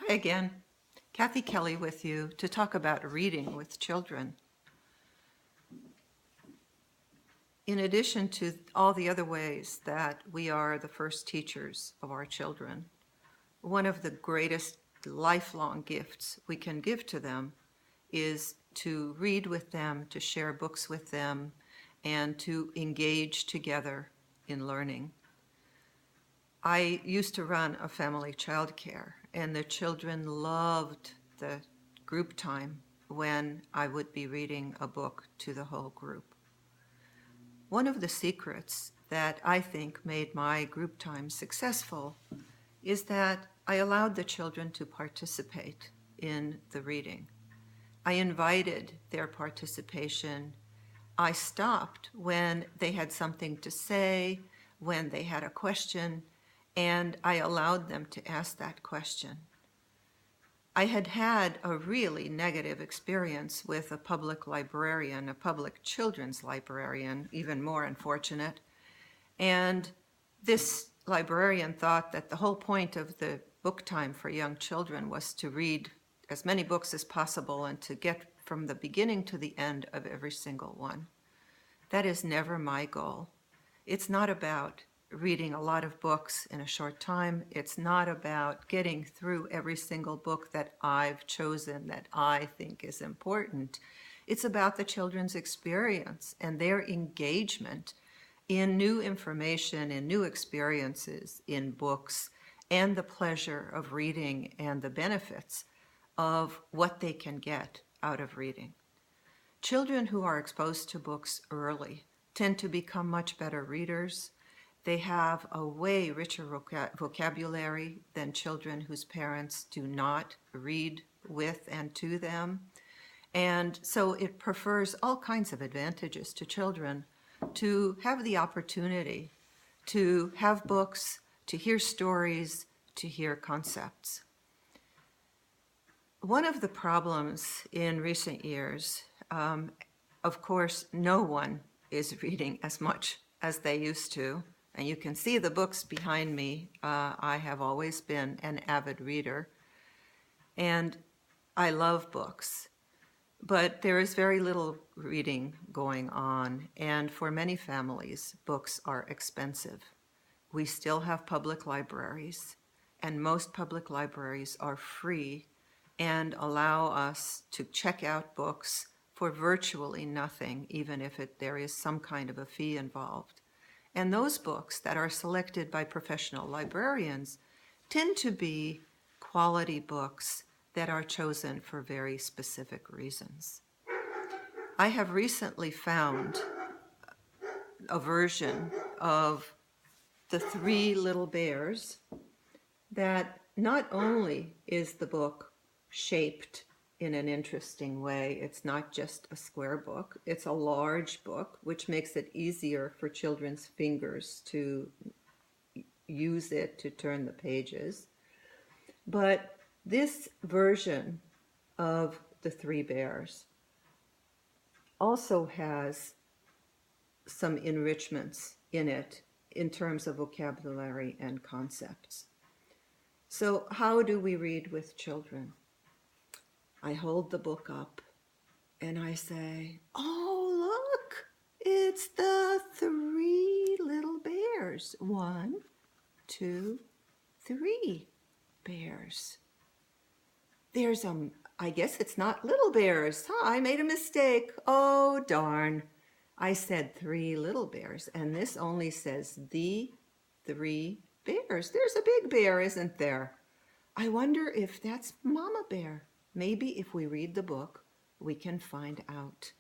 Hi again. Kathy Kelly with you to talk about reading with children. In addition to all the other ways that we are the first teachers of our children, one of the greatest lifelong gifts we can give to them is to read with them, to share books with them, and to engage together in learning. I used to run a family childcare, and the children loved the group time when I would be reading a book to the whole group. One of the secrets that I think made my group time successful is that I allowed the children to participate in the reading. I invited their participation. I stopped when they had something to say, when they had a question, and I allowed them to ask that question. I had had a really negative experience with a public librarian, a public children's librarian, even more unfortunate. And this librarian thought that the whole point of the book time for young children was to read as many books as possible and to get from the beginning to the end of every single one. That is never my goal. It's not about reading a lot of books in a short time. It's not about getting through every single book that I've chosen that I think is important. It's about the children's experience and their engagement in new information, in new experiences, in books, and the pleasure of reading and the benefits of what they can get out of reading. Children who are exposed to books early tend to become much better readers. They have a way richer vocabulary than children whose parents do not read with and to them. And so it prefers all kinds of advantages to children to have the opportunity to have books, to hear stories, to hear concepts. One of the problems in recent years, of course, no one is reading as much as they used to. And you can see the books behind me. I have always been an avid reader. And I love books. But there is very little reading going on. And for many families, books are expensive. We still have public libraries. And most public libraries are free and allow us to check out books for virtually nothing, even if there is some kind of a fee involved. And those books that are selected by professional librarians tend to be quality books that are chosen for very specific reasons. I have recently found a version of The Three Little Bears that not only is the book shaped in an interesting way. It's not just a square book. It's a large book, which makes it easier for children's fingers to use it to turn the pages. But this version of The Three Bears also has some enrichments in it in terms of vocabulary and concepts. So how do we read with children? I hold the book up and I say, oh, look, it's the three little bears. 1, 2, 3 bears. There's I guess it's not little bears. I made a mistake. Oh, darn. I said 3 little bears, and this only says the 3 bears. There's a big bear, isn't there? I wonder if that's Mama Bear. Maybe if we read the book, we can find out.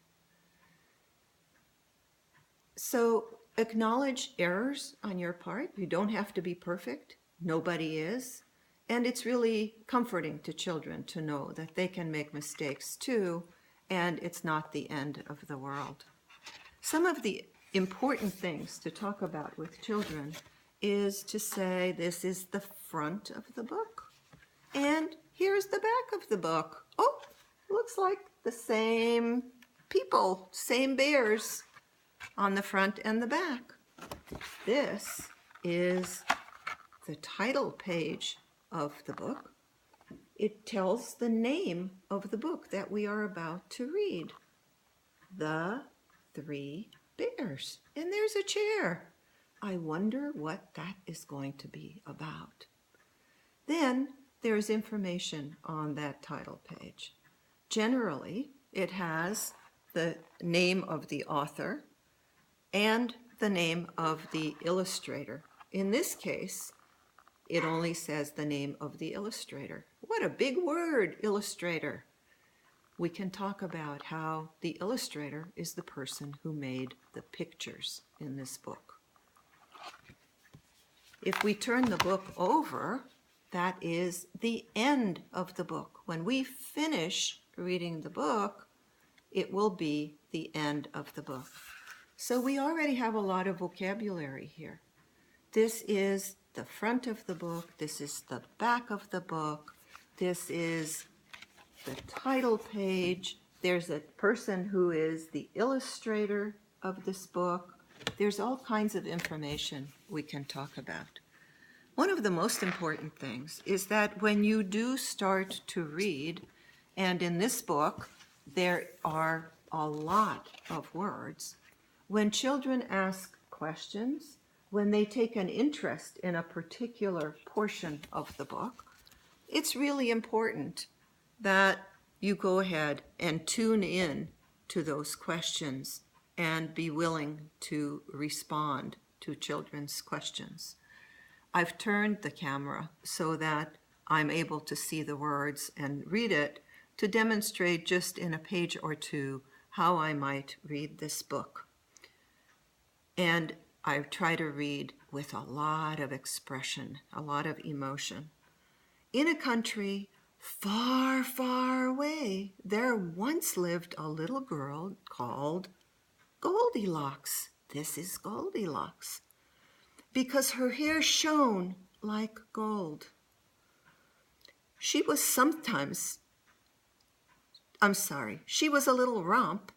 So acknowledge errors on your part. You don't have to be perfect. Nobody is. And it's really comforting to children to know that they can make mistakes too, and it's not the end of the world. Some of the important things to talk about with children is to say this is the front of the book. And here's the back of the book. Oh, looks like the same people, same bears on the front and the back. This is the title page of the book. it tells the name of the book that we are about to read. The Three Bears. And there's a chair. I wonder what that is going to be about. Then there's information on that title page. Generally, it has the name of the author and the name of the illustrator. In this case, it only says the name of the illustrator. What a big word, illustrator. We can talk about how the illustrator is the person who made the pictures in this book. If we turn the book over, that is the end of the book. When we finish reading the book, it will be the end of the book. So we already have a lot of vocabulary here. This is the front of the book. This is the back of the book. This is the title page. There's a person who is the illustrator of this book. There's all kinds of information we can talk about. One of the most important things is that when you do start to read, and in this book there are a lot of words, when children ask questions, when they take an interest in a particular portion of the book, it's really important that you go ahead and tune in to those questions and be willing to respond to children's questions. I've turned the camera so that I'm able to see the words and read it to demonstrate just in a page or two how I might read this book. And I try to read with a lot of expression, a lot of emotion. In a country far, far away, there once lived a little girl called Goldilocks. This is Goldilocks, because her hair shone like gold. She was a little romp,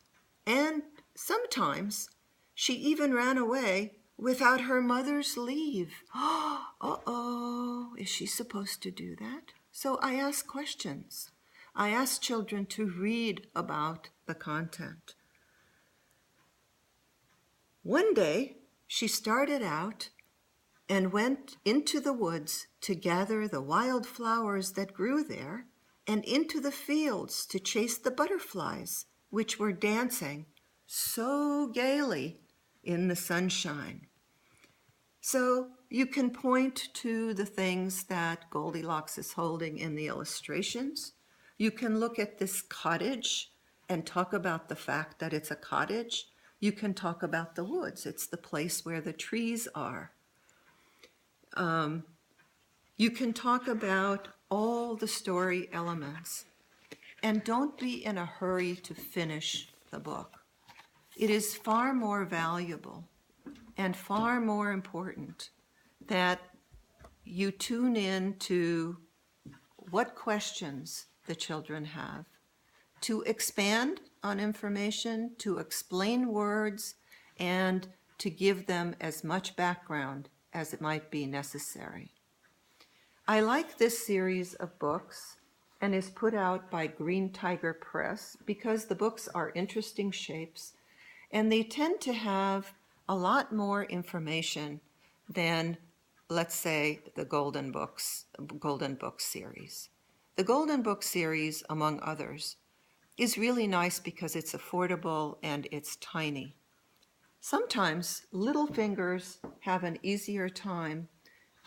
and sometimes she even ran away without her mother's leave. Uh-oh, is she supposed to do that? So I ask questions. I ask children to read about the content. One day, she started out and went into the woods to gather the wild flowers that grew there, and into the fields to chase the butterflies, which were dancing so gaily in the sunshine. So you can point to the things that Goldilocks is holding in the illustrations. You can look at this cottage and talk about the fact that it's a cottage. You can talk about the woods. It's the place where the trees are. You can talk about all the story elements. And don't be in a hurry to finish the book. It is far more valuable and far more important that you tune in to what questions the children have, to expand on information, to explain words, and to give them as much background as it might be necessary. I like this series of books, and is put out by Green Tiger Press, because the books are interesting shapes, and they tend to have a lot more information than, let's say, the Golden Book series. The Golden Book series, among others, is really nice because it's affordable and it's tiny. Sometimes little fingers have an easier time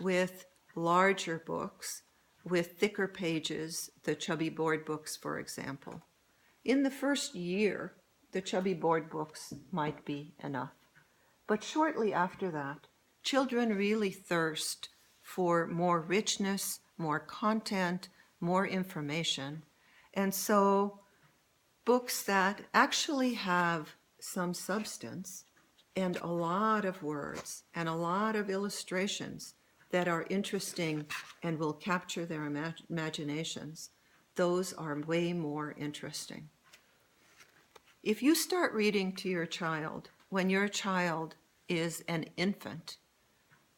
with larger books, with thicker pages, the chubby board books, for example. In the first year, the chubby board books might be enough. But shortly after that, children really thirst for more richness, more content, more information. And so books that actually have some substance and a lot of words and a lot of illustrations that are interesting and will capture their imaginations, those are way more interesting. If you start reading to your child when your child is an infant,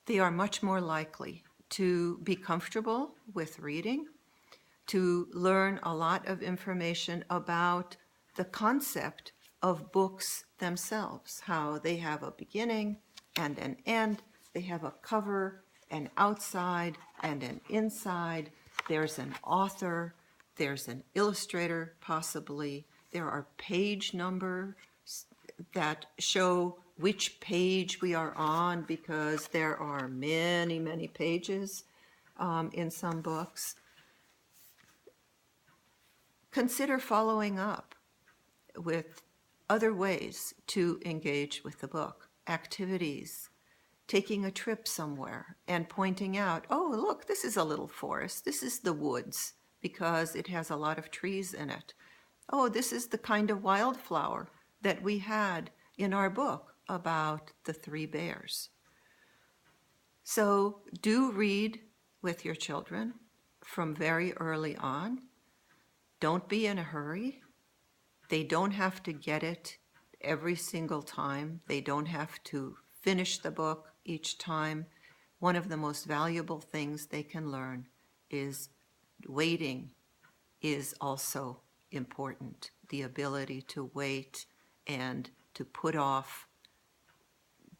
they are much more likely to be comfortable with reading, to learn a lot of information about the concept of books themselves, how they have a beginning and an end, they have a cover, an outside and an inside, there's an author, there's an illustrator possibly, there are page numbers that show which page we are on, because there are many, many pages in some books. Consider following up with other ways to engage with the book, activities, taking a trip somewhere and pointing out, oh, look, this is a little forest. This is the woods because it has a lot of trees in it. Oh, this is the kind of wildflower that we had in our book about the 3 bears. So do read with your children from very early on. Don't be in a hurry. They don't have to get it every single time. They don't have to finish the book each time. One of the most valuable things they can learn is waiting is also important. The ability to wait and to put off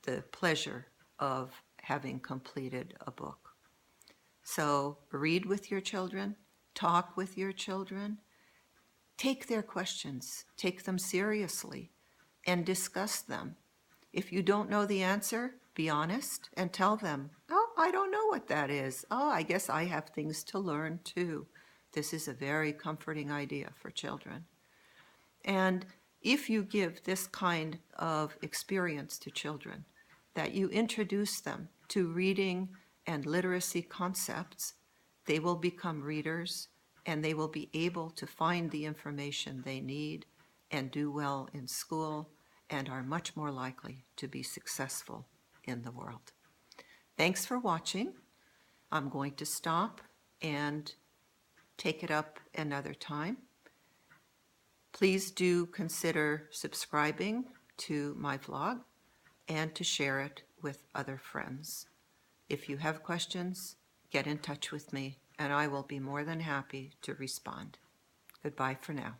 the pleasure of having completed a book. So read with your children, talk with your children, take their questions, take them seriously, and discuss them. If you don't know the answer, be honest and tell them, oh, I don't know what that is. Oh, I guess I have things to learn too. This is a very comforting idea for children. And if you give this kind of experience to children, that you introduce them to reading and literacy concepts, they will become readers and they will be able to find the information they need and do well in school and are much more likely to be successful in the world. Thanks for watching. I'm going to stop and take it up another time. Please do consider subscribing to my vlog and to share it with other friends. If you have questions, get in touch with me and I will be more than happy to respond. Goodbye for now.